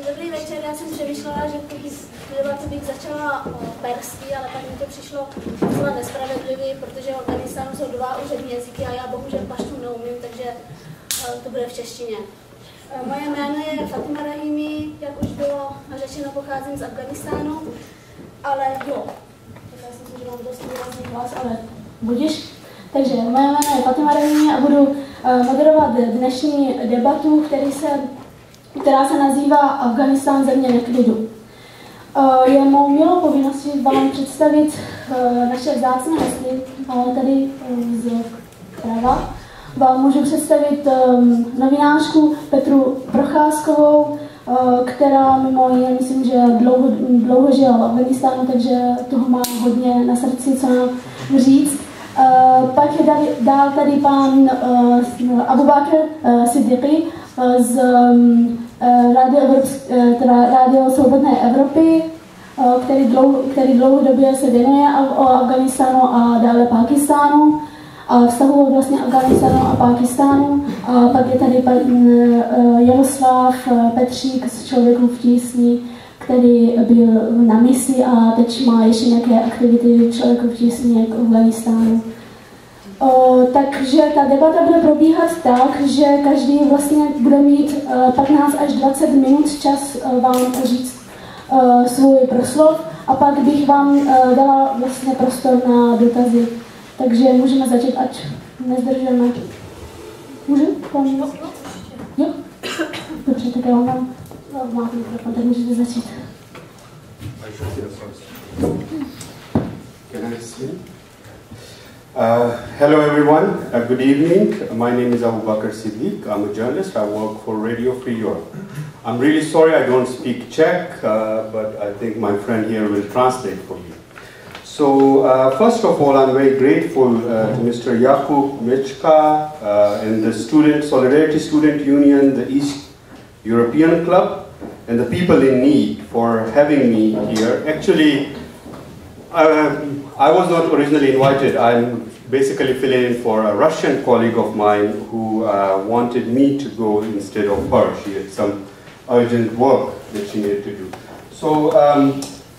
Dobrý večer, já jsem přemýšlela, že tu debatu bych začala o persky, ale pak mi to přišlo docela nespravedlivý, protože v Afghánistánu jsou 2 úřední jazyky a já bohužel paštu neumím, takže to bude v češtině. Moje jméno je Fatima Rahimi, jak už bylo řečeno, pocházím z Afghánistánu, ale jo, já si myslím, že mám dost výrazný hlas, ale budiš. Takže moje jméno je Fatima Rahimi a budu moderovat dnešní debatu, která se nazývá Afghánistán, země neklidu. Je mou milou povinností vám představit naše vzácné hosty, tady zprava. Vám můžu představit novinářku Petru Procházkovou, která mimo jiné, myslím, že dlouho žila v Afghánistánu, takže toho má hodně na srdci, co nám říct. Pak je dál tady pan Abubakra Siddiqueho z Rádio Svobodné Evropy, který dlouhodobě se věnuje o Afghánistánu a dále Pákistánu a vztahu vlastně Afghánistánu a Pákistánu. A pak je tady pan Jaroslav Petřík z Člověku v tísni, který byl na misi a teď má ještě nějaké aktivity Člověku v tísni k Afghánistánu. Takže ta debata bude probíhat tak, že každý vlastně bude mít 15 až 20 minut čas vám říct svůj proslov a pak bych vám dala vlastně prostor na dotazy. Takže můžeme začít, ať nezdržujeme. Můžu? Jo? Dobře, tak já vám máte mikrofon, tak můžete začít. Can I see? Hello everyone, good evening. My name is Abubakra Siddiqueho. I'm a journalist. I work for Radio Free Europe. I'm really sorry I don't speak Czech, but I think my friend here will translate for you. So first of all, I'm very grateful to Mr. Jakub Michka and the Solidarity Student Union, the East European Club, and the people in need for having me here. Actually, I was not originally invited. I'm basically filling in for a Russian colleague of mine who wanted me to go instead of her. She had some urgent work that she needed to do. So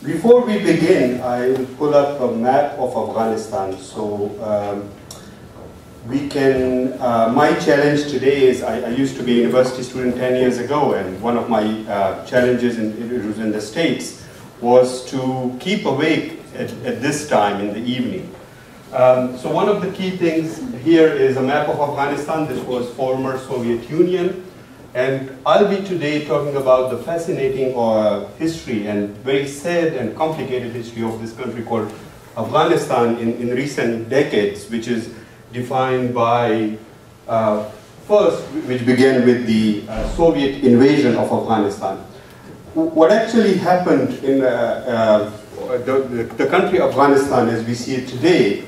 before we begin, I will pull up a map of Afghanistan. So we can, my challenge today is, I used to be a university student 10 years ago, and one of my challenges in the States was to keep awake at this time in the evening. So one of the key things here is a map of Afghanistan. This was former Soviet Union. And I'll be today talking about the fascinating history and very sad and complicated history of this country called Afghanistan in recent decades, which is defined by, first, which began with the Soviet invasion of Afghanistan. What actually happened in the country Afghanistan as we see it today,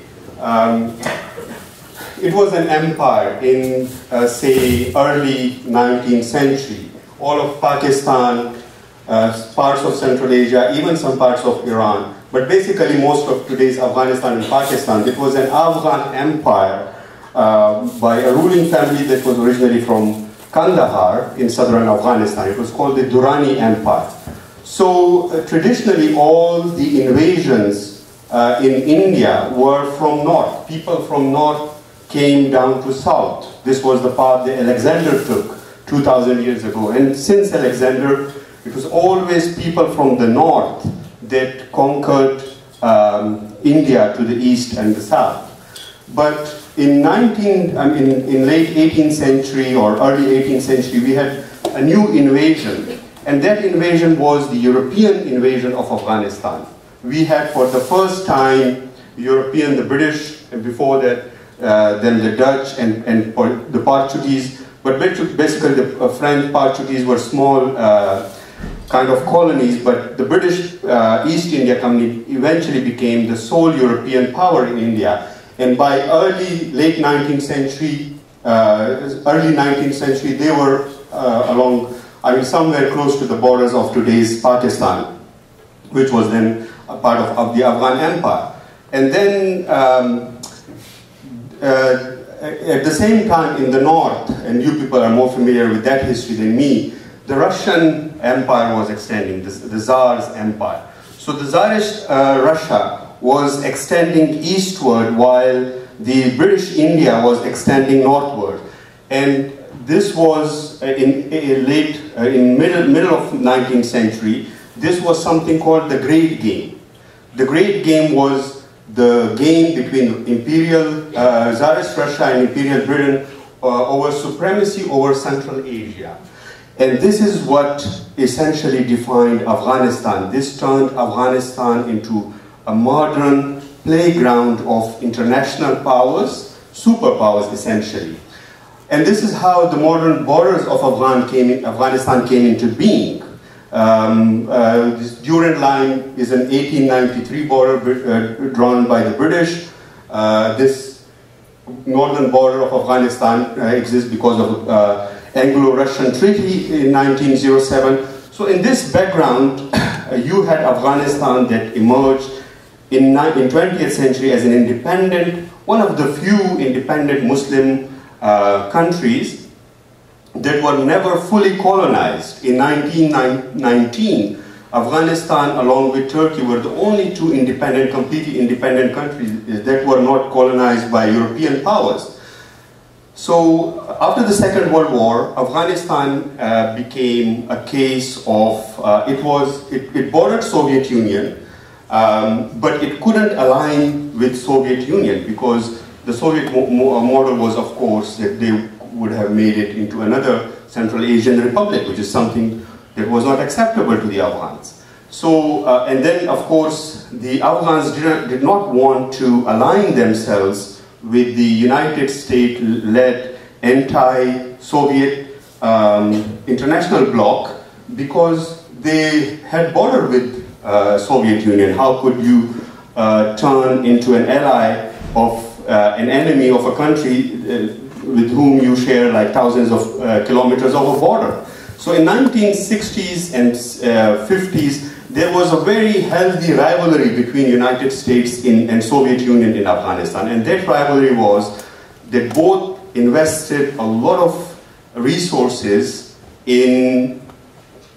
it was an empire in, say, early 19th century. All of Pakistan, parts of Central Asia, even some parts of Iran, but basically most of today's Afghanistan and Pakistan. It was an Afghan empire by a ruling family that was originally from Kandahar in southern Afghanistan. It was called the Durrani Empire. So traditionally all the invasions in India were from north. People from north came down to south. This was the path that Alexander took 2,000 years ago. And since Alexander, it was always people from the north that conquered India to the east and the south. But in late 18th century or early 18th century, we had a new invasion. And that invasion was the European invasion of Afghanistan. We had for the first time European, the British, and before that then the Dutch and the Portuguese, but basically the French, Portuguese were small kind of colonies, but the British East India Company eventually became the sole European power in India. And by late 19th century, early 19th century, they were somewhere close to the borders of today's Pakistan, which was then a part of the Afghan Empire. And then at the same time in the north, and you people are more familiar with that history than me, the Russian Empire was extending, the Tsar's empire. So the Tsarist Russia was extending eastward while the British India was extending northward. And this was in middle of 19th century. This was something called the Great Game. The Great Game was the game between Imperial Tsarist Russia and Imperial Britain over supremacy over Central Asia. And this is what essentially defined Afghanistan. This turned Afghanistan into a modern playground of international powers, superpowers essentially. And this is how the modern borders of Afghanistan came into being. This Durand Line is an 1893 border drawn by the British. This northern border of Afghanistan exists because of Anglo-Russian Treaty in 1907. So in this background, you had Afghanistan that emerged in 20th century as an independent, one of the few independent Muslim countries that were never fully colonized. In 1919, Afghanistan along with Turkey were the only two independent, completely independent countries that were not colonized by European powers. So after the Second World War, Afghanistan became a case of, it bordered Soviet Union, but it couldn't align with Soviet Union because the Soviet model was, of course, that they would have made it into another Central Asian republic, which is something that was not acceptable to the Afghans. So, and then, of course, the Afghans did not want to align themselves with the United States-led anti-Soviet international bloc because they had bordered with Soviet Union. How could you turn into an ally of an enemy of a country with whom you share like thousands of kilometers of a border? So in 1960s and 50s, there was a very healthy rivalry between United States and Soviet Union in Afghanistan. And that rivalry was that both invested a lot of resources in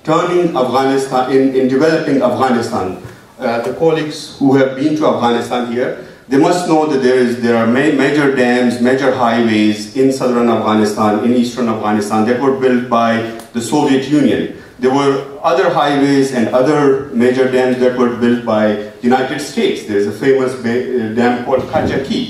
turning Afghanistan, in developing Afghanistan. The colleagues who have been to Afghanistan here, they must know that there are major dams, major highways in southern Afghanistan, in eastern Afghanistan that were built by the Soviet Union. There were other highways and other major dams that were built by the United States. There is a famous dam called Kajaki.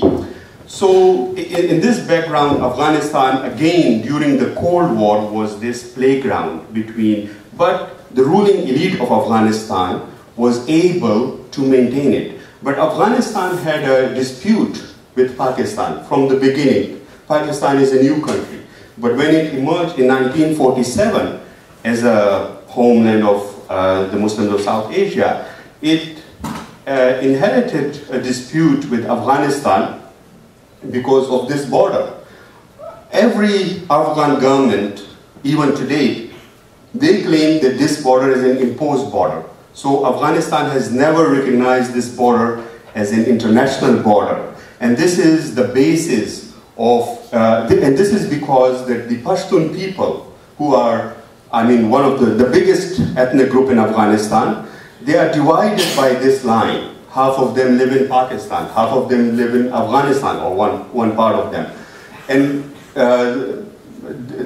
So in this background, Afghanistan, again, during the Cold War, was this playground between, but the ruling elite of Afghanistan was able to maintain it. But Afghanistan had a dispute with Pakistan from the beginning. Pakistan is a new country. But when it emerged in 1947 as a homeland of the Muslims of South Asia, it inherited a dispute with Afghanistan because of this border. Every Afghan government, even today, they claim that this border is an imposed border. So Afghanistan has never recognized this border as an international border. And this is the basis of, and this is because that the Pashtun people, who are, I mean, one of the biggest ethnic group in Afghanistan, they are divided by this line. Half of them live in Pakistan, half of them live in Afghanistan, or one part of them. And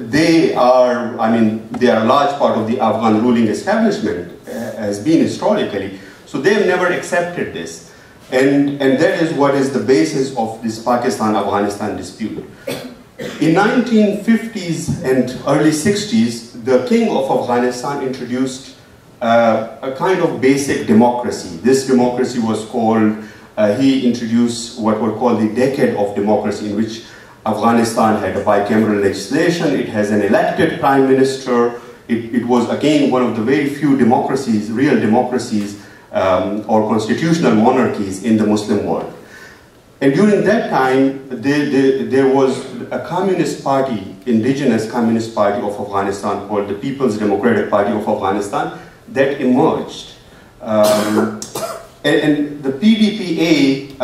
they are, I mean, they are a large part of the Afghan ruling establishment, has been historically. So they have never accepted this. And that is what is the basis of this Pakistan-Afghanistan dispute. In 1950s and early 60s, the king of Afghanistan introduced a kind of basic democracy. This democracy was called, he introduced what were called the decade of democracy, in which Afghanistan had a bicameral legislation, it has an elected prime minister, it was again one of the very few democracies, real democracies, or constitutional monarchies in the Muslim world. And during that time, there was a communist party, indigenous communist party of Afghanistan called the People's Democratic Party of Afghanistan that emerged. And the PDPA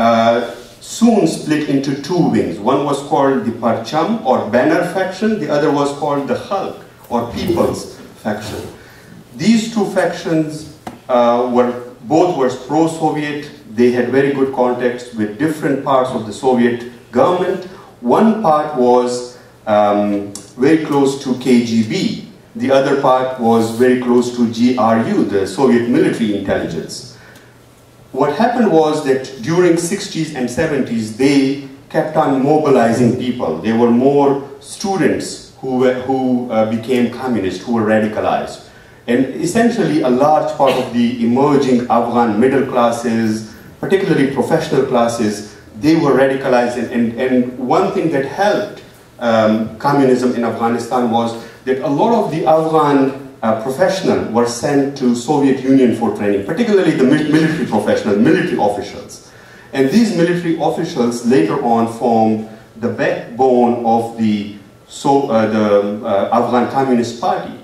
soon split into two wings. One was called the Parcham or Banner faction, the other was called the Khalq or People's faction. These two factions both were pro-Soviet. They had very good contacts with different parts of the Soviet government. One part was very close to KGB. The other part was very close to GRU, the Soviet military intelligence. What happened was that during 60s and 70s, they kept on mobilizing people. There were more students who became communist, who were radicalized. And essentially a large part of the emerging Afghan middle classes, particularly professional classes, they were radicalized. And one thing that helped communism in Afghanistan was that a lot of the Afghan professionals were sent to Soviet Union for training, particularly the military professionals, military officials. And these military officials later on formed the backbone of the Afghan Communist Party.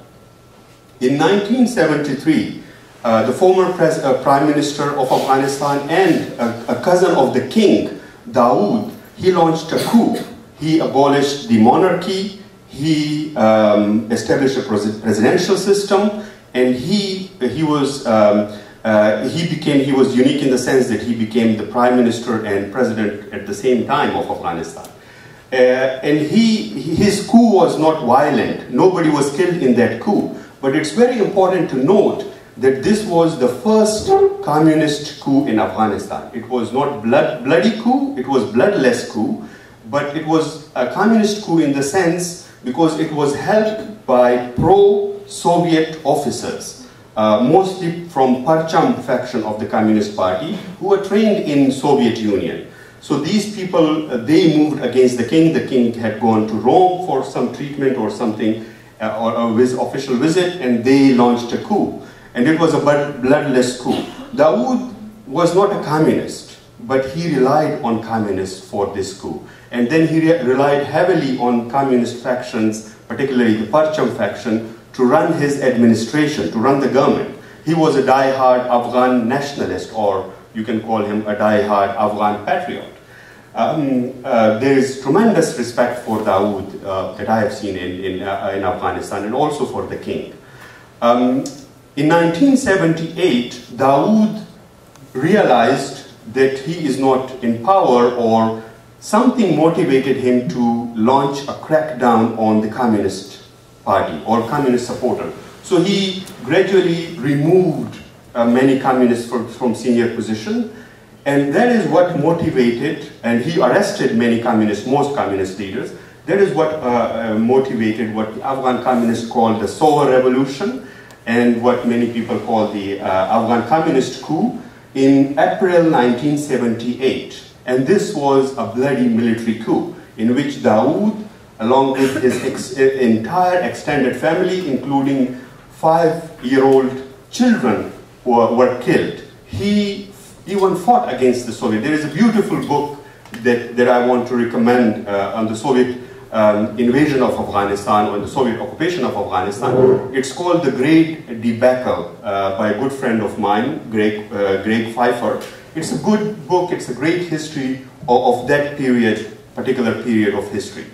In 1973, the former Prime Minister of Afghanistan and a cousin of the king, Dawood, he launched a coup. He abolished the monarchy, he established a presidential system, and he was unique in the sense that he became the Prime Minister and President at the same time of Afghanistan. And his coup was not violent. Nobody was killed in that coup. But it's very important to note that this was the first communist coup in Afghanistan. It was not bloody coup, it was bloodless coup, but it was a communist coup in the sense because it was helped by pro-Soviet officers, mostly from Parcham faction of the Communist Party, who were trained in Soviet Union. So these people, they moved against the king. The king had gone to Rome for some treatment or something, or a official visit, and they launched a coup. And it was a bloodless coup. Dawood was not a communist, but he relied on communists for this coup. And then he relied heavily on communist factions, particularly the Parcham faction, to run his administration, to run the government. He was a die-hard Afghan nationalist, or you can call him a die-hard Afghan patriot. There is tremendous respect for Dawood that I have seen in Afghanistan, and also for the king. In 1978, Dawood realized that he is not in power, or something motivated him to launch a crackdown on the Communist Party or communist supporter. So he gradually removed many communists from senior position. And that is what motivated, and he arrested many communists, most communist leaders. That is what motivated what the Afghan communists called the Sohar Revolution, and what many people call the Afghan Communist Coup in April 1978. And this was a bloody military coup in which Dawood, along with his entire extended family, including 5-year-old children, were killed. He even fought against the Soviet. There is a beautiful book that I want to recommend on the Soviet invasion of Afghanistan, or the Soviet occupation of Afghanistan. It's called The Great Debacle by a good friend of mine, Greg Pfeiffer. It's a good book, it's a great history of that period, particular period of history.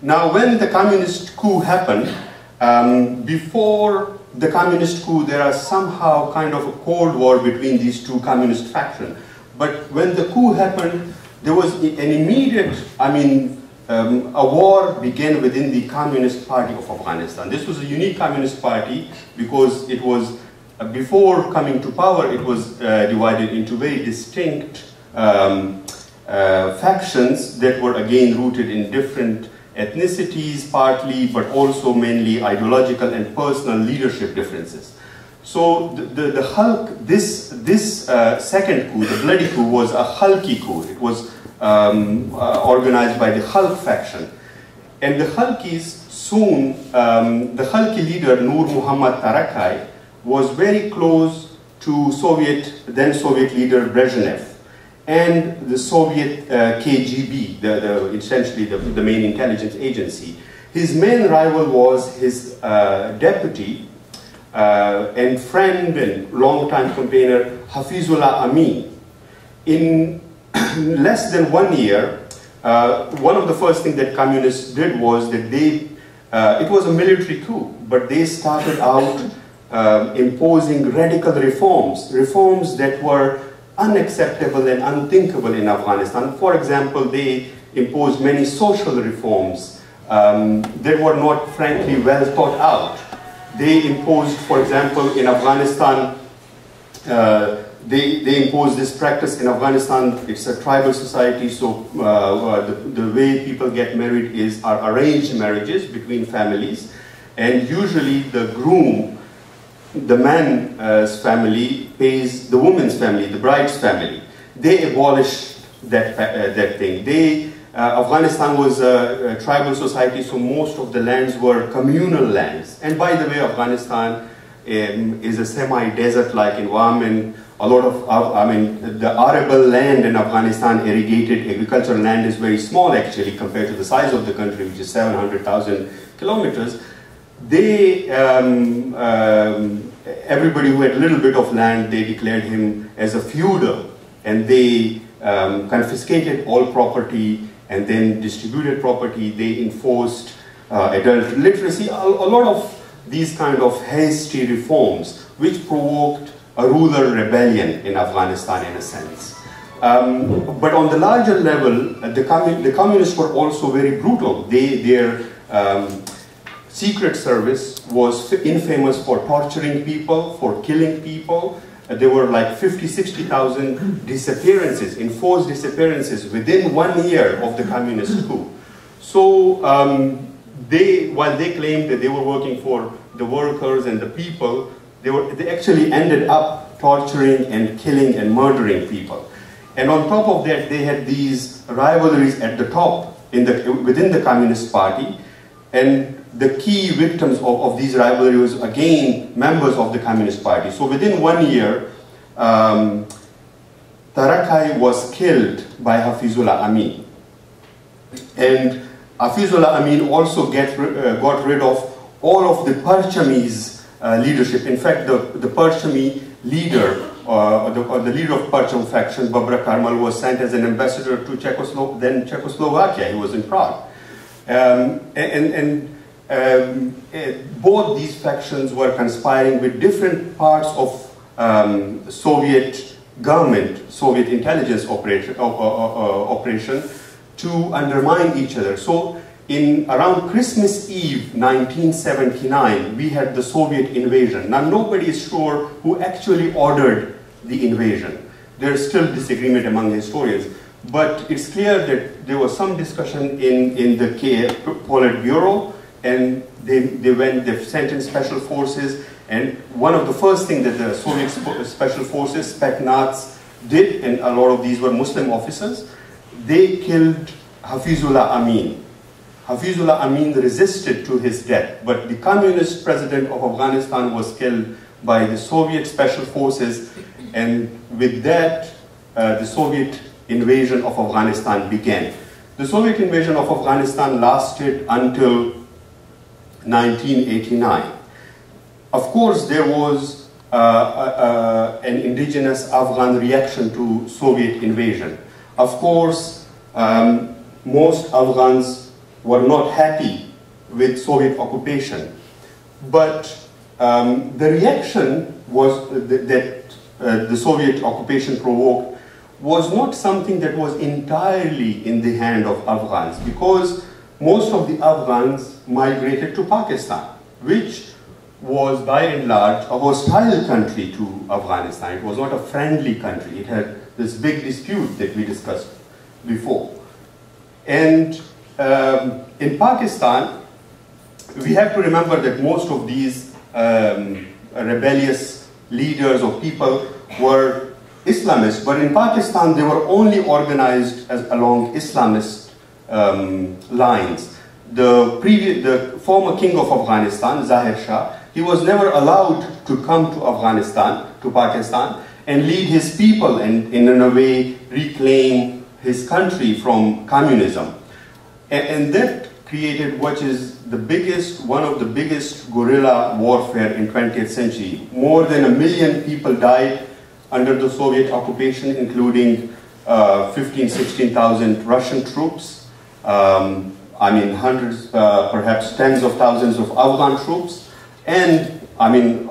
Now, when the communist coup happened, before the communist coup, there are somehow kind of a cold war between these two communist factions. But when the coup happened, there was an immediate, a war began within the Communist Party of Afghanistan. This was a unique communist party because it was, before coming to power, it was divided into very distinct factions that were again rooted in different ethnicities partly, but also mainly ideological and personal leadership differences. So the Hulk, this second coup, the bloody coup, was a Hulky coup. It was organized by the Hulk faction. And the Hulkies soon, the Hulky leader Nur Muhammad Tarakai was very close to then Soviet leader Brezhnev and the Soviet KGB, essentially the main intelligence agency. His main rival was his deputy and friend and longtime campaigner Hafizullah Amin. In less than 1 year, one of the first things that communists did was that they It was a military coup, but they started out imposing radical reforms that were unacceptable and unthinkable in Afghanistan. For example, they imposed many social reforms that were not, frankly, well thought out. They imposed, for example, in Afghanistan, they imposed this practice in Afghanistan. It's a tribal society, so the way people get married are arranged marriages between families, and usually the groom, the man's family, pays the woman's family, the bride's family. They abolished that thing. Afghanistan was a tribal society, so most of the lands were communal lands. And by the way, Afghanistan is a semi-desert-like environment. A lot of, the arable land in Afghanistan, irrigated agricultural land, is very small actually compared to the size of the country, which is 700,000 kilometers. They, everybody who had a little bit of land, they declared him as a feudal, and they confiscated all property and then distributed property. They enforced adult literacy, a lot of these kind of hasty reforms, which provoked a rural rebellion in Afghanistan in a sense. But on the larger level, the communists were also very brutal. Their secret service was infamous for torturing people, for killing people. There were like 50,000–60,000 disappearances, enforced disappearances within 1 year of the communist coup. So while they claimed that they were working for the workers and the people, they actually ended up torturing and killing and murdering people. And on top of that, they had these rivalries at the top within the Communist Party, and the key victims of these rivalries was again members of the Communist Party. So within 1 year, Tarakai was killed by Hafizullah Amin. And Hafizullah Amin also got rid of all of the Parchamis leadership. In fact, the Parchami leader, or the leader of Parcham faction, Babra Karmal, was sent as an ambassador to then Czechoslovakia. He was in Prague. Both these factions were conspiring with different parts of Soviet government, Soviet intelligence operation to undermine each other. So around Christmas Eve 1979, we had the Soviet invasion. Now nobody is sure who actually ordered the invasion. There's still disagreement among historians. But it's clear that there was some discussion in the Politburo, and they sent in special forces, and one of the first things that the Soviet special forces, Spetsnaz, did, and a lot of these were Muslim officers, they killed Hafizullah Amin. Hafizullah Amin resisted to his death, but the communist president of Afghanistan was killed by the Soviet special forces, and with that, the Soviet invasion of Afghanistan began. The Soviet invasion of Afghanistan lasted until 1989. Of course, there was an indigenous Afghan reaction to Soviet invasion. Of course, most Afghans were not happy with Soviet occupation, but the reaction that the Soviet occupation provoked was not something that was entirely in the hand of Afghans, because most of the Afghans migrated to Pakistan, which was by and large a hostile country to Afghanistan. It was not a friendly country. It had this big dispute that we discussed before. And in Pakistan, we have to remember that most of these rebellious leaders or people were Islamists, but in Pakistan they were only organized along Islamist lines. The former king of Afghanistan, Zahir Shah, he was never allowed to come to Afghanistan, to Pakistan, and lead his people and in a way reclaim his country from communism. And that created what is one of the biggest guerrilla warfare in 20th century. More than 1 million people died under the Soviet occupation, including 15,000–16,000 Russian troops. I mean, hundreds, perhaps tens of thousands of Afghan troops, and I mean,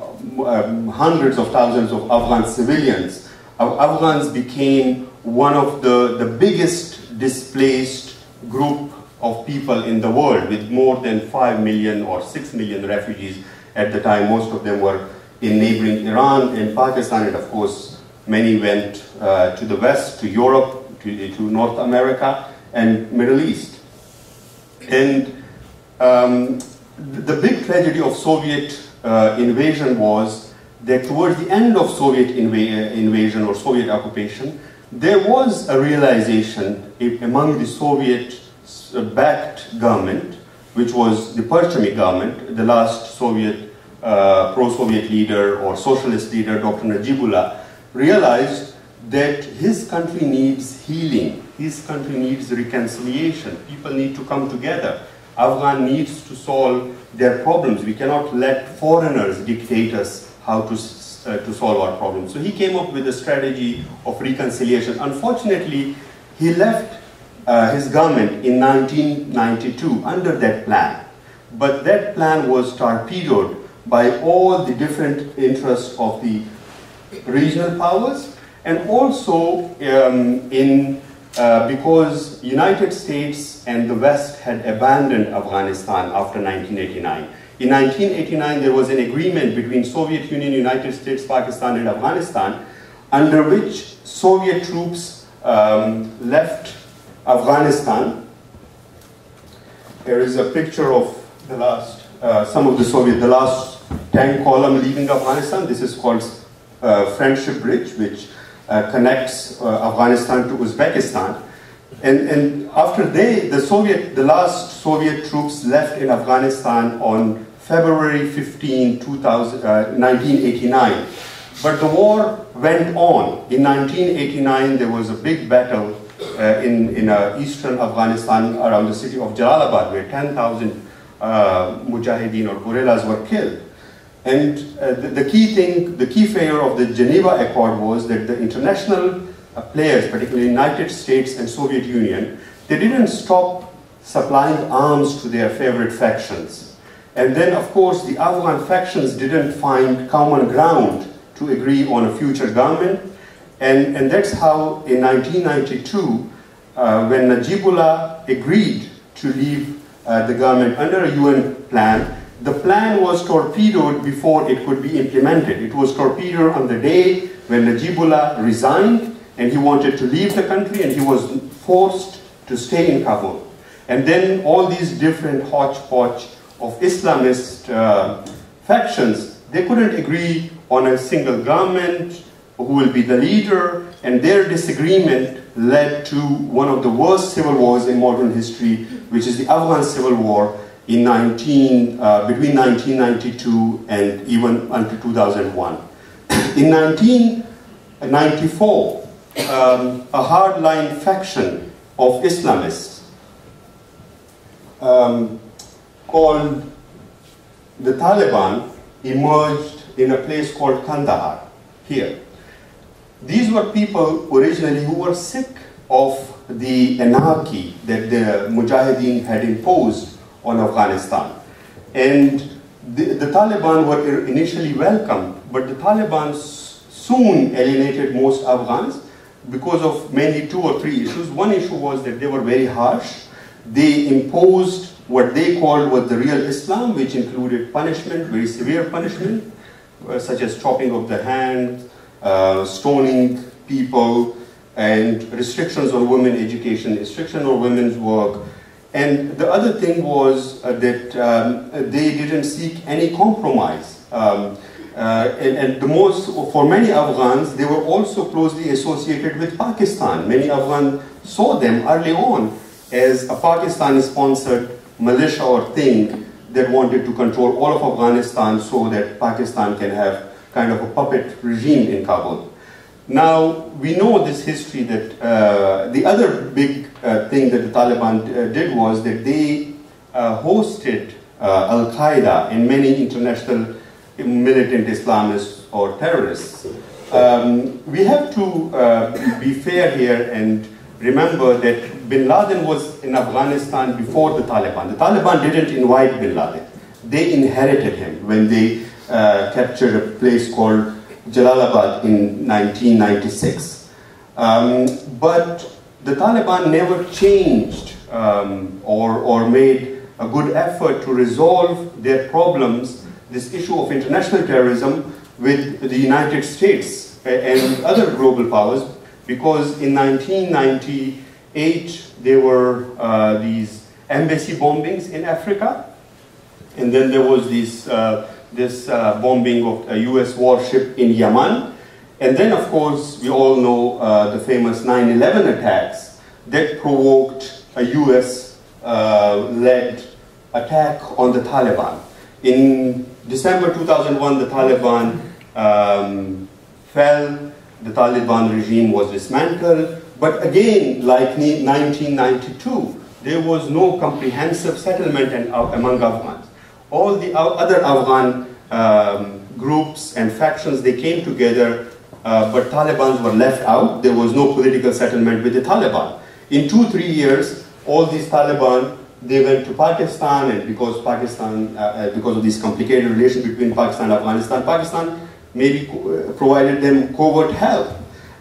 hundreds of thousands of Afghan civilians. Afghans became one of the biggest displaced group of people in the world, with more than 5 million or 6 million refugees at the time. Most of them were in neighboring Iran and Pakistan, and of course, many went to the West, to Europe, to North America, and Middle East. And the big tragedy of Soviet invasion was that towards the end of Soviet invasion or Soviet occupation, there was a realization among the Soviet-backed government, which was the Perchami government, the last Soviet pro-Soviet leader or socialist leader, Dr. Najibullah, realized that his country needs healing, his country needs reconciliation, people need to come together. Afghan needs to solve their problems. We cannot let foreigners dictate us how to solve our problems. So he came up with a strategy of reconciliation. Unfortunately, he left his government in 1992 under that plan. But that plan was torpedoed by all the different interests of the regional powers, and also because United States and the West had abandoned Afghanistan after 1989. In 1989, there was an agreement between Soviet Union, United States, Pakistan, and Afghanistan, under which Soviet troops left Afghanistan. There is a picture of the last, the last tank column leaving Afghanistan. This is called Friendship Bridge, which connects Afghanistan to Uzbekistan. And after the last Soviet troops left in Afghanistan on February 15, 1989. But the war went on. In 1989, there was a big battle in eastern Afghanistan around the city of Jalalabad, where 10,000 mujahideen or guerrillas were killed. And the key failure of the Geneva Accord was that the international players, particularly United States and Soviet Union, they didn't stop supplying arms to their favorite factions. And then, of course, the Afghan factions didn't find common ground to agree on a future government. And that's how, in 1992, when Najibullah agreed to leave the government under a UN plan, the plan was torpedoed before it could be implemented. It was torpedoed on the day when Najibullah resigned and he wanted to leave the country, and he was forced to stay in Kabul. And then all these different hodgepodge of Islamist factions, they couldn't agree on a single government, who will be the leader, and their disagreement led to one of the worst civil wars in modern history, which is the Afghan Civil War in between 1992 and even until 2001. In 1994, a hardline faction of Islamists called the Taliban emerged in a place called Kandahar, here. These were people originally who were sick of the anarchy that the Mujahideen had imposed on Afghanistan. And the Taliban were initially welcomed, but the Taliban soon alienated most Afghans because of mainly 2 or 3 issues. One issue was that they were very harsh. They imposed what they called was the real Islam, which included punishment, very severe punishment, such as chopping of the hand, stoning people, and restrictions on women's education, restriction on women's work. And the other thing was that they didn't seek any compromise. And for many Afghans, they were also closely associated with Pakistan. Many Afghans saw them early on as a Pakistani-sponsored militia or thing that wanted to control all of Afghanistan so that Pakistan can have kind of a puppet regime in Kabul. Now, we know this history that the other big thing that the Taliban did was that they hosted Al-Qaeda and many international militant Islamists or terrorists. We have to be fair here and remember that bin Laden was in Afghanistan before the Taliban. The Taliban didn't invite bin Laden. They inherited him when they captured a place called Jalalabad in 1996. But the Taliban never changed or made a good effort to resolve their problems, this issue of international terrorism, with the United States and other global powers, because in 1998 there were these embassy bombings in Africa, and then there was this bombing of a US warship in Yemen, and then of course we all know the famous 9/11 attacks that provoked a US led attack on the Taliban. In December 2001, the Taliban fell, the Taliban regime was dismantled, but again, like 1992, there was no comprehensive settlement among Afghans. All the other Afghan groups and factions, they came together, but Talibans were left out. There was no political settlement with the Taliban. In 2-3 years, all these Taliban, they went to Pakistan, and because of this complicated relation between Pakistan and Afghanistan, Pakistan maybe provided them covert help.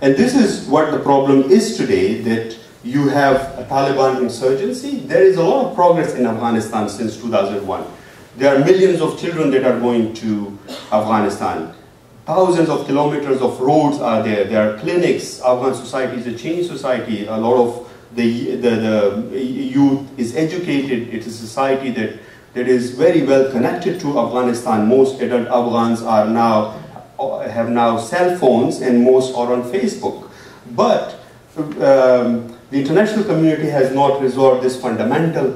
And this is what the problem is today, that you have a Taliban insurgency. There is a lot of progress in Afghanistan since 2001. There are millions of children that are going to Afghanistan. Thousands of kilometers of roads are there. There are clinics. Afghan society is a changed society. A lot of the youth is educated. It's a society that is very well connected to Afghanistan. Most adult Afghans have now cell phones, and most are on Facebook. But the international community has not resolved this fundamental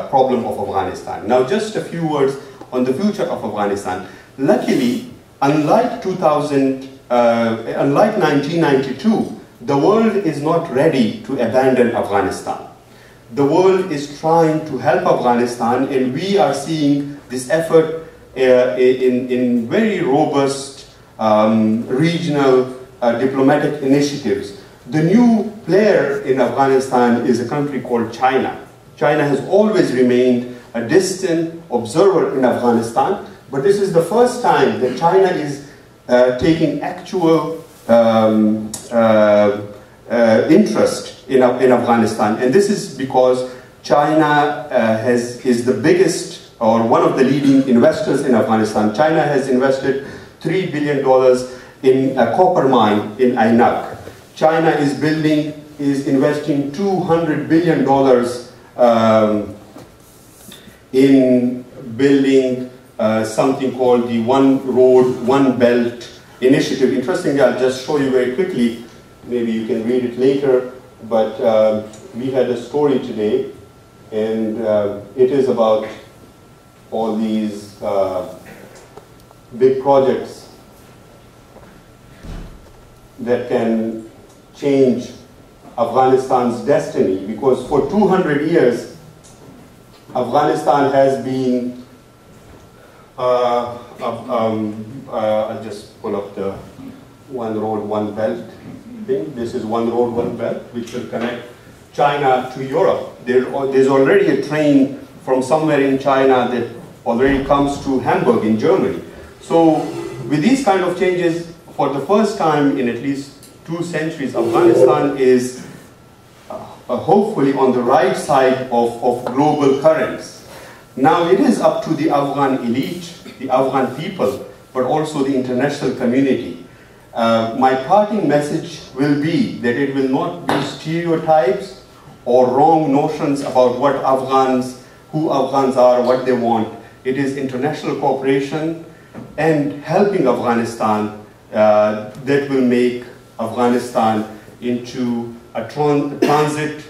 problem of Afghanistan. Now, just a few words on the future of Afghanistan. Luckily, unlike 1992, the world is not ready to abandon Afghanistan. The world is trying to help Afghanistan, and we are seeing this effort in very robust regional diplomatic initiatives. The new player in Afghanistan is a country called China. China has always remained a distant observer in Afghanistan, but this is the first time that China is taking actual interest in Afghanistan, and this is because China is the biggest or one of the leading investors in Afghanistan. China has invested $3 billion in a copper mine in Ainak. China is investing $200 billion in building something called the One Road, One Belt initiative. Interestingly, I'll just show you very quickly. Maybe you can read it later, but we had a story today, and it is about all these big projects that can change Afghanistan's destiny, because for 200 years Afghanistan has been I'll just pull up the One Road, One Belt thing. This is One Road, One Belt, which will connect China to Europe. There's already a train from somewhere in China that already comes to Hamburg in Germany. So with these kind of changes, for the first time in at least 2 centuries, Afghanistan is hopefully on the right side of global currents. Now it is up to the Afghan elite, the Afghan people, but also the international community. My parting message will be that it will not be stereotypes or wrong notions about who Afghans are, what they want. It is international cooperation and helping Afghanistan that will make Afghanistan into a transit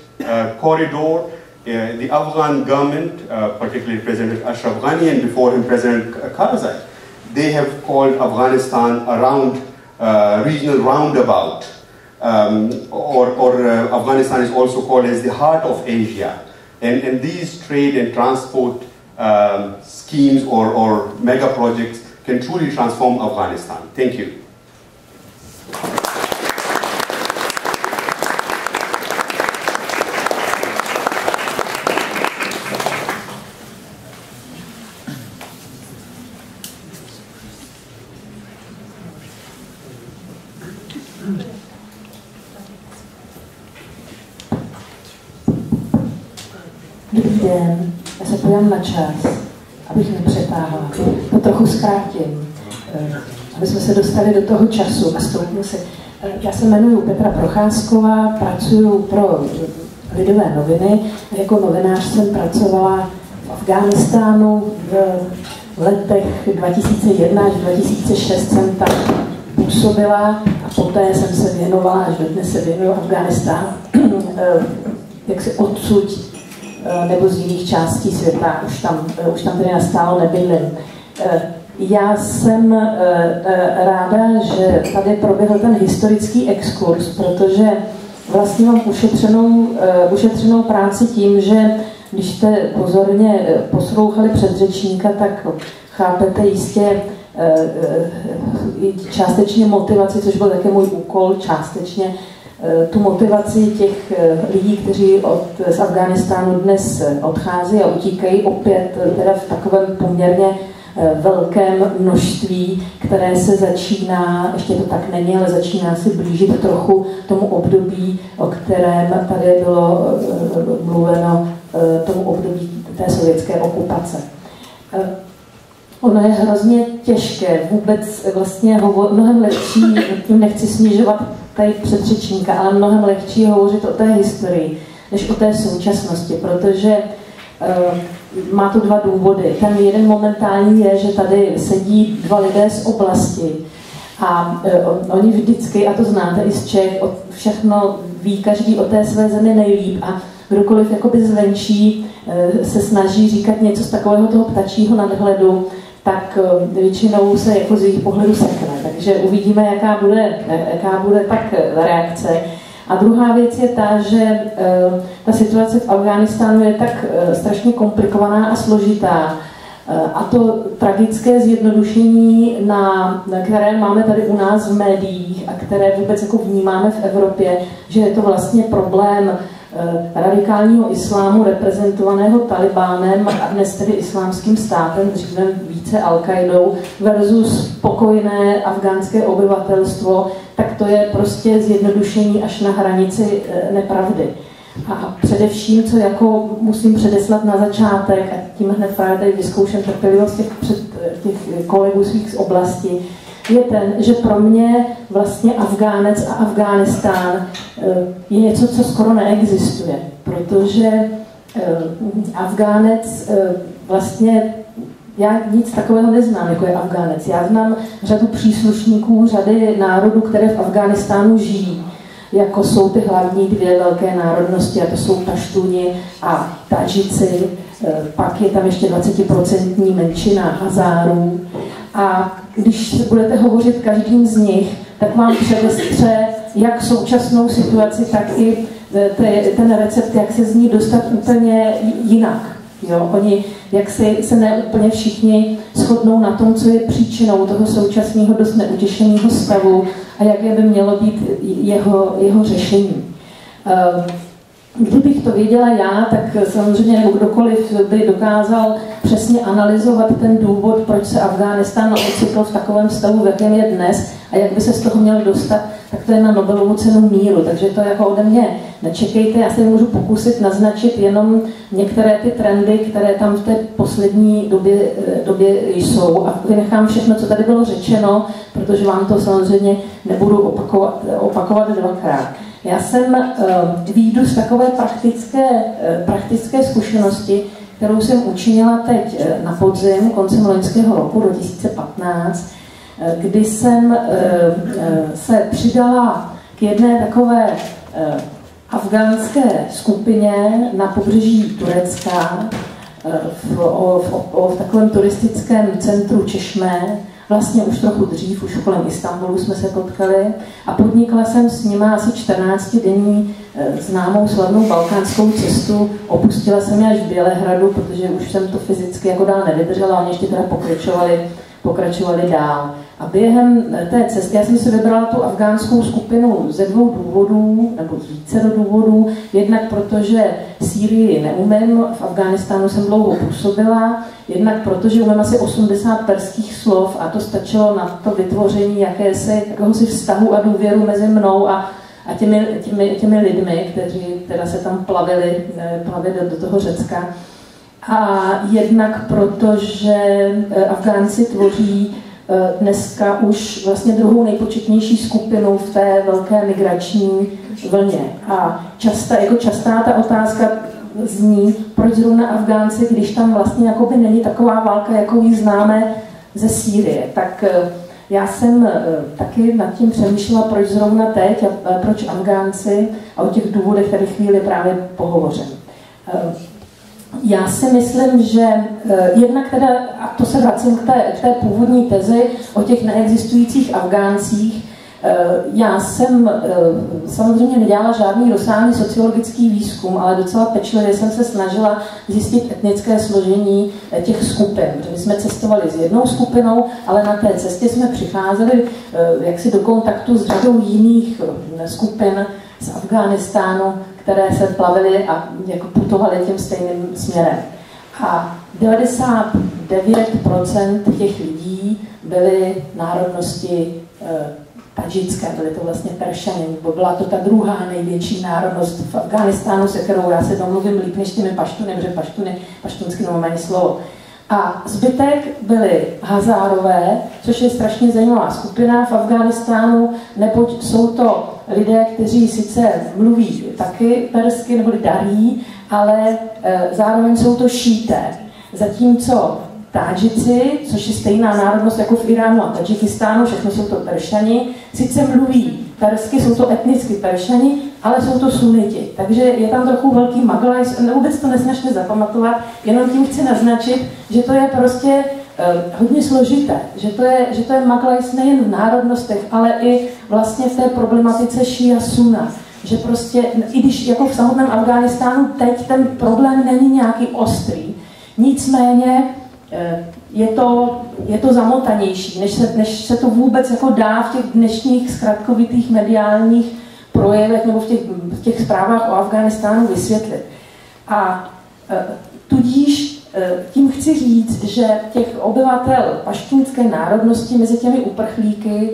corridor. The Afghan government, particularly President Ashraf Ghani and before him President Karzai, they have called Afghanistan a regional roundabout, or Afghanistan is also called as the heart of Asia. And these trade and transport schemes or mega projects can truly transform Afghanistan. Thank you. Dobrý den, já se podívám na čas, abych nepřetáhla. To trochu zkrátím, aby jsme se dostali do toho času a stoupnu si. Já se jmenuji Petra Procházková, pracuji pro Lidové noviny. Jako novinář jsem pracovala v Afghánistánu v letech 2001 až 2006 jsem tam působila a poté jsem se věnovala, až dnes se věnuju Afghánistánu, jak se odsud nebo z jiných částí světa, už tam tedy nastálo nebydlím. Já jsem ráda, že tady proběhl ten historický exkurs, protože vlastně mám ušetřenou práci tím, že když jste pozorně poslouchali předřečníka, tak chápete jistě částečně motivaci, což byl také můj úkol, částečně tu motivaci těch lidí, kteří z Afghánistánu dnes odchází a utíkají opět teda v takovém poměrně velkém množství, které se začíná, ještě to tak není, ale začíná si blížit trochu tomu období, o kterém tady bylo mluveno, tomu období té sovětské okupace. Ono je hrozně těžké, vůbec vlastně mnohem lepší, tím nechci snižovat tady předřečníka, ale mnohem lehčí hovořit o té historii, než o té současnosti, protože má to dva důvody. Ten jeden momentální je, že tady sedí dva lidé z oblasti a oni vždycky, a to znáte i z Čech, všechno ví každý o té své zemi nejlíp a kdokoliv jakoby zvenčí se snaží říkat něco z takového toho ptačího nadhledu, tak většinou se jako z jejich pohledu sekne. Takže uvidíme, jaká bude tak reakce. A druhá věc je ta, že ta situace v Afghánistánu je tak strašně komplikovaná a složitá. A to tragické zjednodušení, které máme tady u nás v médiích a které vůbec jako vnímáme v Evropě, že je to vlastně problém radikálního islámu reprezentovaného Talibánem a dnes tedy islámským státem, dříve více Al-Qaidou, versus spokojné afgánské obyvatelstvo, tak to je prostě zjednodušení až na hranici nepravdy. A především, co jako musím předeslat na začátek, a tím hned právě tady vyzkouším trpělivost těch kolegů svých z oblasti, je ten, že pro mě vlastně Afgánec a Afghánistán je něco, co skoro neexistuje, protože Afgánec vlastně, já nic takového neznám, jako je Afgánec. Já znám řadu příslušníků, řady národů, které v Afghánistánu žijí, jako jsou ty hlavní dvě velké národnosti, a to jsou Paštuni a Tadžici, pak je tam ještě 20% menšina Hazárů. A když budete hovořit každým z nich, tak vám předestře jak současnou situaci, tak i ten recept, jak se z ní dostat úplně jinak. Jo? Oni, jak se ne úplně všichni shodnou na tom, co je příčinou toho současného dost neutěšeného stavu a jaké by mělo být jeho řešení. Kdybych to věděla já, tak samozřejmě nebo kdokoliv by dokázal přesně analyzovat ten důvod, proč se Afghánistán ocitl v takovém stavu, v jakém je dnes a jak by se z toho měl dostat, tak to je na Nobelovu cenu míru. Takže to jako ode mě nečekejte. Já se můžu pokusit naznačit jenom některé ty trendy, které tam v té poslední době jsou. A vynechám všechno, co tady bylo řečeno, protože vám to samozřejmě nebudu opakovat dvakrát. Já jsem výjdu z takové praktické zkušenosti, kterou jsem učinila teď na podzim, koncem loňského roku 2015, kdy jsem se přidala k jedné takové afgánské skupině na pobřeží Turecka v takovém turistickém centru Češmé. Vlastně už trochu dřív, už kolem Istanbulu jsme se potkali a podnikla jsem s nimi asi 14denní známou slavnou balkánskou cestu. Opustila jsem je až v Bělehradu, protože už jsem to fyzicky jako dál nevydržela, oni ještě teda pokračovali dál. A během té cesty, já jsem si vybrala tu afgánskou skupinu ze 2 důvodů, nebo z více důvodů. Jednak protože Sýrii neumím, v Afghánistánu jsem dlouho působila, jednak protože umím asi 80 perských slov a to stačilo na to vytvoření jakéhosi vztahu a důvěru mezi mnou a těmi lidmi, kteří teda se tam plavili do toho Řecka. A jednak protože Afgánci tvoří dneska už vlastně druhou nejpočetnější skupinu v té velké migrační vlně. A častá ta otázka zní, proč zrovna Afgánci, když tam vlastně jakoby není taková válka, jakou ji známe ze Sýrie. Tak já jsem taky nad tím přemýšlela, proč zrovna teď a proč Afgánci, a o těch důvodech tady chvíli právě pohovořím. Já si myslím, že jednak teda, a to se vracím k té původní tezi o těch neexistujících Afgáncích, já jsem samozřejmě nedělala žádný rozsáhlý sociologický výzkum, ale docela pečlivě jsem se snažila zjistit etnické složení těch skupin. My jsme cestovali s jednou skupinou, ale na té cestě jsme přicházeli jaksi do kontaktu s řadou jiných skupin z Afghánistánu, které se plavily a jako putovaly tím stejným směrem. A 99% těch lidí byly národnosti tadžické, byly to vlastně Peršany, bo byla to ta druhá největší národnost v Afghánistánu, se kterou já se domluvím líp než těmi paštuny, protože paštunsky nemám ani slovo. A zbytek byly Hazárové, což je strašně zajímavá skupina v Afghánistánu, neboť jsou to lidé, kteří sice mluví taky persky nebo darí, ale zároveň jsou to šíté. Zatímco Tádžici, což je stejná národnost jako v Iránu a Tadžikistánu, všechno jsou to Peršani, sice mluví persky, jsou to etnicky Peršani, ale jsou to suniti. Takže je tam trochu velký maglajs, vůbec to nesnažte zapamatovat, jenom tím chci naznačit, že to je prostě hodně složité, že to je maglajs nejen v národnostech, ale i vlastně v té problematice šia sunna. Že prostě, i když jako v samotném Afghánistánu teď ten problém není nějaký ostrý, nicméně je to zamotanější, než se to vůbec jako dá v těch dnešních zkratkovitých mediálních projevech nebo v těch zprávách o Afghánistánu vysvětlit. A tudíž tím chci říct, že těch obyvatel paštunské národnosti mezi těmi uprchlíky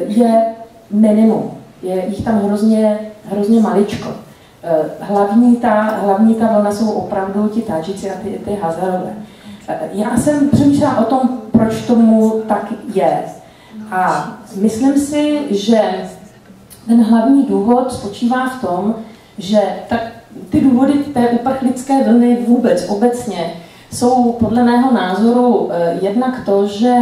je minimum. Je jich tam hrozně maličko. Hlavní ta vlna jsou opravdu ti Tádžici a ty Hazarové. Já jsem přemýšlela o tom, proč tomu tak je. A myslím si, že ten hlavní důvod spočívá v tom, že ty důvody té uprchlické vlny vůbec obecně jsou podle mého názoru jednak to, že,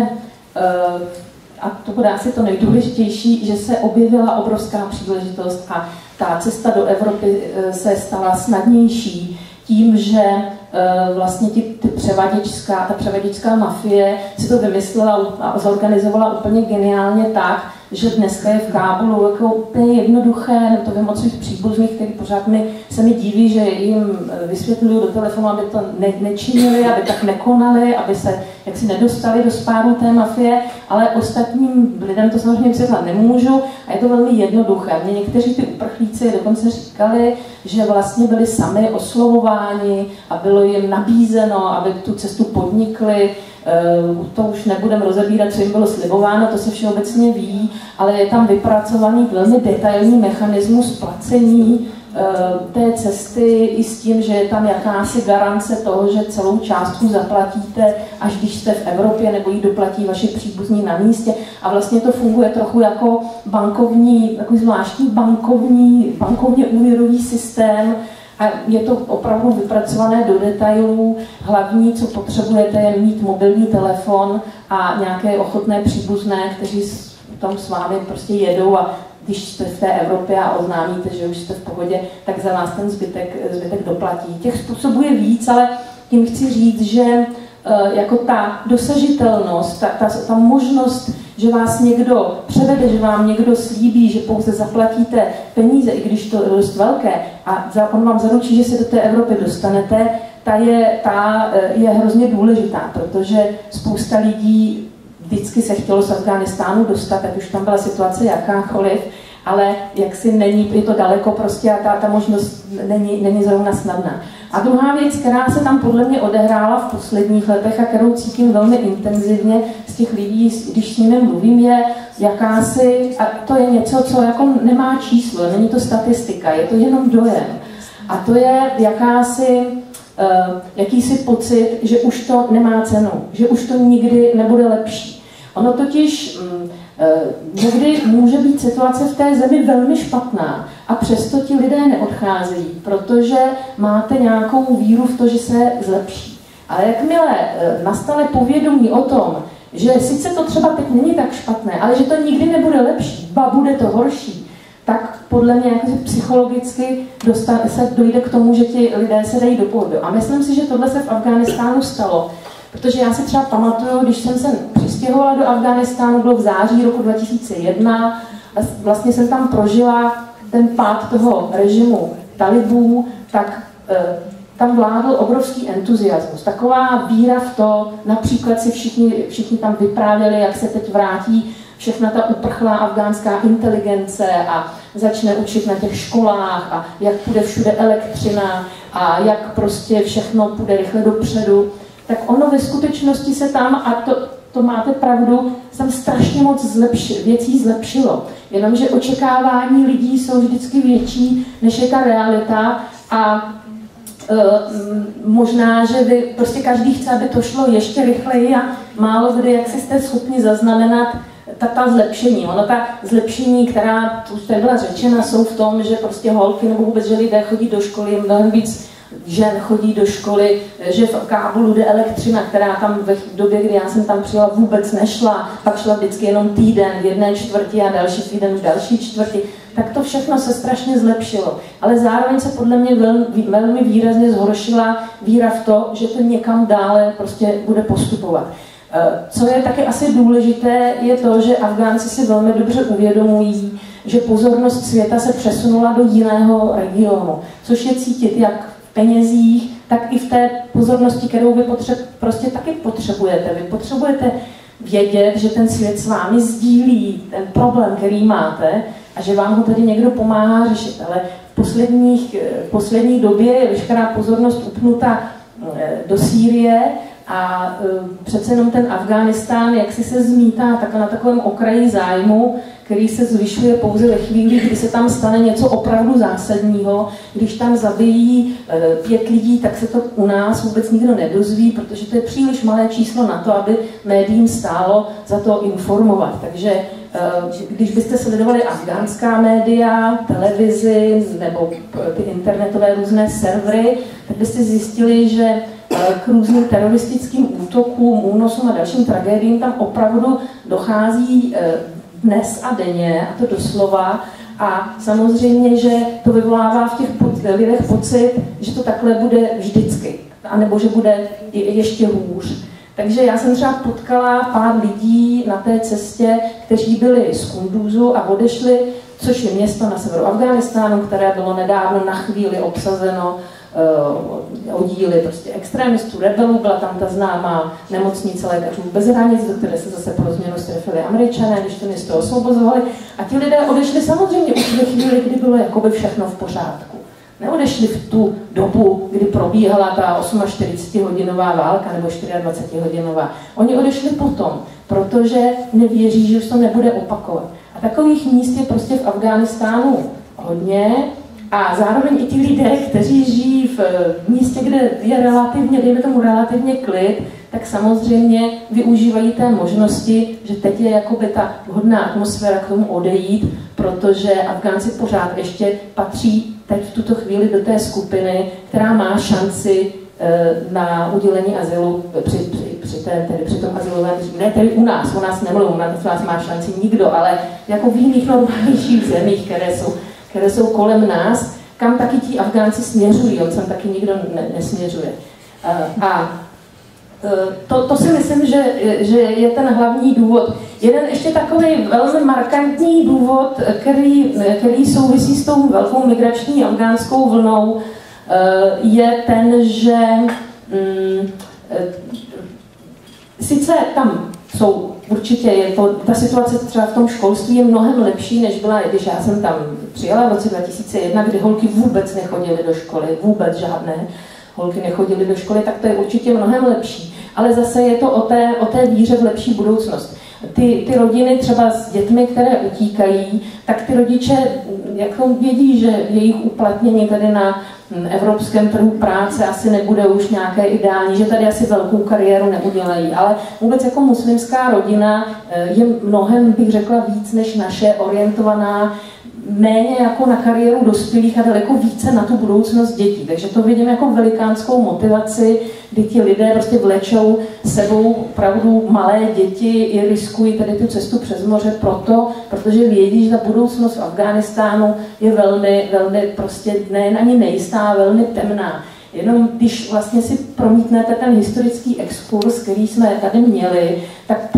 a to bude asi to nejdůležitější, že se objevila obrovská příležitost a ta cesta do Evropy se stala snadnější tím, že vlastně ta převaděčská mafie si to vymyslela a zorganizovala úplně geniálně tak, že dneska je v Kábulu jako úplně jednoduché, to vím od svých příbuzných, kteří pořád se mi diví, že jim vysvětluju do telefonu, aby to nečinili, aby tak nekonali, aby se jaksi nedostali do spáru té mafie, ale ostatním lidem to samozřejmě vysvětlat nemůžu a je to velmi jednoduché. Mě někteří ty uprchlíci dokonce říkali, že vlastně byli sami oslovováni a bylo jim nabízeno, aby tu cestu podnikli. To už nebudeme rozebírat, co jim bylo slibováno, to se všeobecně ví, ale je tam vypracovaný velmi detailní mechanismus placení té cesty i s tím, že je tam jakási garance toho, že celou částku zaplatíte, až když jste v Evropě, nebo ji doplatí vaši příbuzní na místě. A vlastně to funguje trochu jako takový zvláštní bankovně úvěrový systém. A je to opravdu vypracované do detailů. Hlavní, co potřebujete, je mít mobilní telefon a nějaké ochotné příbuzné, kteří tam s vámi prostě jedou a když jste v té Evropě a oznámíte, že už jste v pohodě, tak za vás ten zbytek doplatí. Těch způsobů je víc, ale tím chci říct, že jako ta dosažitelnost, ta možnost, že vás někdo převede, že vám někdo slíbí, že pouze zaplatíte peníze, i když to je dost velké, a on vám zaručí, že se do té Evropy dostanete, ta je hrozně důležitá, protože spousta lidí vždycky se chtělo z Afghánistánu dostat, ať už tam byla situace jakákoliv, ale jaksi je to daleko prostě a ta možnost není zrovna snadná. A druhá věc, která se tam podle mě odehrála v posledních letech a kterou cítím velmi intenzivně z těch lidí, když s nimi mluvím, je jakási, a to je něco, co jako nemá číslo, není to statistika, je to jenom dojem. A to je jakýsi pocit, že už to nemá cenu, že už to nikdy nebude lepší. Ono totiž někdy může být situace v té zemi velmi špatná a přesto ti lidé neodcházejí, protože máte nějakou víru v to, že se zlepší. Ale jakmile nastane povědomí o tom, že sice to třeba teď není tak špatné, ale že to nikdy nebude lepší, ba bude to horší, tak podle mě jako psychologicky se dojde k tomu, že ti lidé se dají do pohybu. A myslím si, že tohle se v Afghánistánu stalo. Protože já si třeba pamatuju, když jsem se přistěhovala do Afghánistánu, bylo v září roku 2001, a vlastně jsem tam prožila ten pád toho režimu talibů, tak tam vládl obrovský entuziasmus. Taková víra v to, například si všichni tam vyprávěli, jak se teď vrátí všechna ta uprchlá afgánská inteligence a začne učit na těch školách a jak půjde všude elektřina a jak prostě všechno půjde rychle dopředu. Tak ono ve skutečnosti se tam, a to máte pravdu, tam strašně moc věcí zlepšilo. Jenomže očekávání lidí jsou vždycky větší, než je ta realita a možná, že vy, prostě každý chce, aby to šlo ještě rychleji a málo kdy, jak si jste schopni zaznamenat ta zlepšení. Ono ta zlepšení, která už tady byla řečena, jsou v tom, že prostě holky nebo vůbec, že lidé chodí do školy, mnohem víc žen chodí do školy, že v Kábulu jde elektřina, která tam v době, kdy já jsem tam přijela, vůbec nešla, pak šla vždycky jenom týden v jedné čtvrti a další týden v další čtvrti, tak to všechno se strašně zlepšilo. Ale zároveň se podle mě velmi výrazně zhoršila víra v to, že to někam dále prostě bude postupovat. Co je taky asi důležité, je to, že Afgánci si velmi dobře uvědomují, že pozornost světa se přesunula do jiného regionu, což je cítit jak v penězích, tak i v té pozornosti, kterou vy prostě taky potřebujete. Vy potřebujete vědět, že ten svět s vámi sdílí ten problém, který máte a že vám ho tady někdo pomáhá řešit. Ale v poslední době je veškerá pozornost upnuta do Sýrie a přece jenom ten Afghánistán, jak si se zmítá tak na takovém okraji zájmu, který se zvyšuje pouze ve chvíli, kdy se tam stane něco opravdu zásadního. Když tam zabijí 5 lidí, tak se to u nás vůbec nikdo nedozví, protože to je příliš malé číslo na to, aby médiím stálo za to informovat. Takže když byste sledovali afgánská média, televizi nebo ty internetové různé servery, tak byste zjistili, že k různým teroristickým útokům, únosům a dalším tragédiím tam opravdu dochází dnes a denně, a to doslova. A samozřejmě, že to vyvolává v těch lidech pocit, že to takhle bude vždycky, anebo že bude ještě hůř. Takže já jsem třeba potkala pár lidí na té cestě, kteří byli z Kunduzu a odešli, což je město na severu Afghánistánu, které bylo nedávno na chvíli obsazeno oddíly prostě extremistů, rebelů, byla tam ta známá nemocnice lékařů bez hranic, do které se zase pro změnu strefili Američané, když to město osvobozovali. A ti lidé odešli samozřejmě už ve chvíli, kdy bylo jakoby všechno v pořádku. Neodešli v tu dobu, kdy probíhala ta 48hodinová válka nebo 24hodinová. Oni odešli potom, protože nevěří, že už to nebude opakovat. A takových míst je prostě v Afghánistánu hodně. A zároveň i ti lidé, kteří žijí v místě, kde je relativně, dejme tomu relativně klid, tak samozřejmě využívají té možnosti, že teď je jakoby ta vhodná atmosféra k tomu odejít, protože Afgánci pořád ještě patří teď v tuto chvíli do té skupiny, která má šanci na udělení azylu při tom azylovém řízení. Ne tedy u nás nemluvím, u nás má šanci nikdo, ale jako v jiných normálnějších zemích, které jsou kolem nás, kam taky ti Afgánci směřují, on sem taky nikdo nesměřuje. To si myslím, že je ten hlavní důvod. Jeden ještě takový velmi markantní důvod, který souvisí s tou velkou migrační afgánskou vlnou, je ten, že sice tam jsou určitě, ta situace třeba v tom školství je mnohem lepší, než byla, když já jsem tam přijela v roce 2001, kdy holky vůbec nechodily do školy, vůbec žádné holky nechodily do školy, tak to je určitě mnohem lepší. Ale zase je to o té víře v lepší budoucnost. Ty rodiny třeba s dětmi, které utíkají, tak ty rodiče jako vědí, že jejich uplatnění tady na evropském trhu práce asi nebude už nějaké ideální, že tady asi velkou kariéru neudělají, ale vůbec jako muslimská rodina je mnohem, bych řekla, víc než naše, orientovaná méně jako na kariéru dospělých a daleko více na tu budoucnost dětí. Takže to vidím jako velikánskou motivaci, kdy ti lidé prostě vlečou sebou opravdu malé děti i riskují tady tu cestu přes moře protože vědí, že ta budoucnost v Afghánistánu je velmi, velmi prostě ani nejistá, velmi temná. Jenom když vlastně si promítnete ten historický exkurs, který jsme tady měli, tak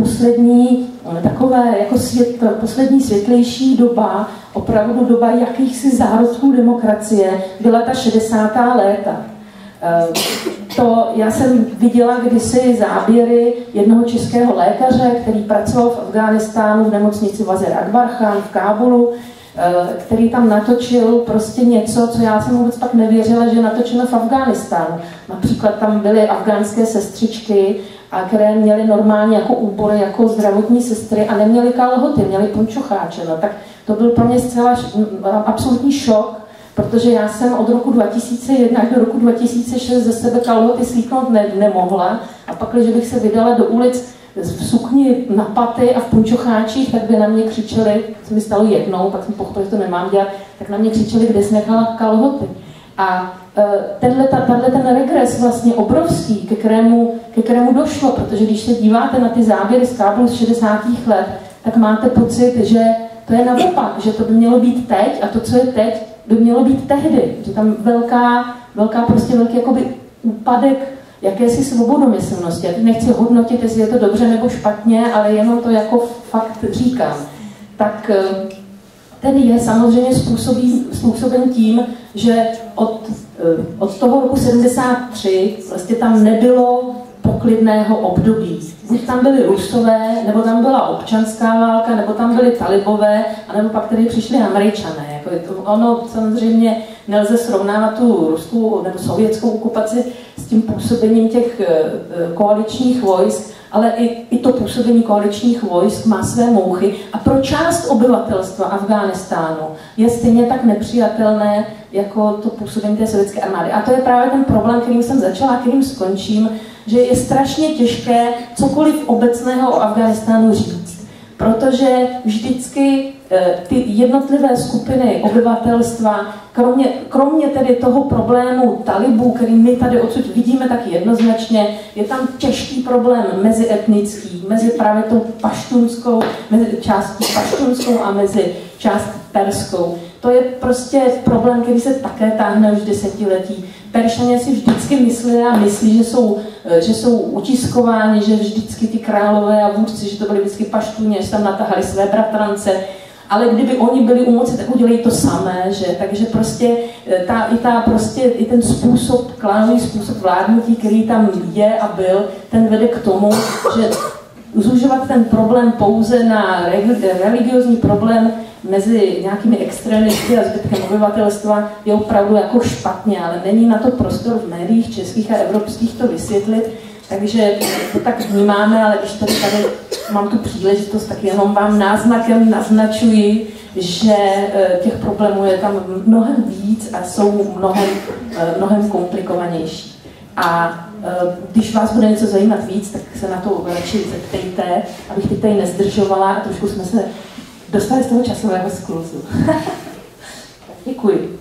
poslední světlejší doba, opravdu doba jakýchsi zárodků demokracie, byla ta 60. léta. Já jsem viděla kdysi záběry jednoho českého lékaře, který pracoval v Afghánistánu v nemocnici Wazir Akbar Khan v Kábulu, který tam natočil prostě něco, co já jsem vůbec pak nevěřila, že je natočeno v Afghánistánu. Například tam byly afgánské sestřičky, které měly normálně jako úbory, jako zdravotní sestry a neměly kalhoty, měly pončocháče. No, tak to byl pro mě zcela absolutní šok, protože já jsem od roku 2001 do roku 2006 ze sebe kalhoty slíknout nemohla a pak, když bych se vydala do ulic v sukni na paty a v punčocháčích, tak by na mě křičeli, to mi stalo jednou, pak jsem pochopila, že to nemám dělat, tak na mě křičeli, kde jsi nechala kalhoty. A ten regres vlastně obrovský, ke kterému došlo, protože když se díváte na ty záběry z Kábulu z 60. let, tak máte pocit, že to je naopak, že to by mělo být teď a to, co je teď, by mělo být tehdy. Že tam velký jakoby úpadek jakési svobodomyslnosti. Já teď nechci hodnotit, jestli je to dobře nebo špatně, ale jenom to jako fakt říkám. Tak ten je samozřejmě způsoben tím, že od toho roku 73 vlastně tam nebylo poklidného období. Buď tam byli Rusové, nebo tam byla občanská válka, nebo tam byli talibové, anebo pak tady přišli Američané. Ono samozřejmě nelze srovnávat tu ruskou nebo sovětskou okupaci s tím působením těch koaličních vojsk, ale i to působení koaličních vojsk má své mouchy a pro část obyvatelstva Afghánistánu je stejně tak nepřijatelné jako to působení té sovětské armády. A to je právě ten problém, kterým jsem začala, kterým skončím, že je strašně těžké cokoliv obecného o Afghánistánu říct. Protože vždycky ty jednotlivé skupiny obyvatelstva, kromě tedy toho problému talibů, který my tady odsud vidíme tak jednoznačně, je tam těžký problém mezietnický, mezi právě tou paštunskou, mezi částí paštunskou a mezi částí perskou. To je prostě problém, který se také táhne už desetiletí. Peršaně si vždycky myslí, že jsou utiskováni, že vždycky ty králové a vůdci, že to byli vždycky paštuni, že tam natahali své bratrance. Ale kdyby oni byli u moci, tak udělají to samé, že? Takže prostě i ten způsob, klánový způsob vládnutí, který tam je a byl, ten vede k tomu, že zužovat ten problém pouze na religiozní problém mezi nějakými extrémisty a zbytkem obyvatelstva je opravdu jako špatně, ale není na to prostor v médiích českých a evropských to vysvětlit, takže to tak vnímáme, ale když tady mám tu příležitost, tak jenom vám náznakem naznačuji, že těch problémů je tam mnohem víc a jsou mnohem komplikovanější. A když vás bude něco zajímat víc, tak se na to radši zeptejte, abych teď tady nezdržovala a trošku jsme se dostali z toho časového skluzu. Děkuji.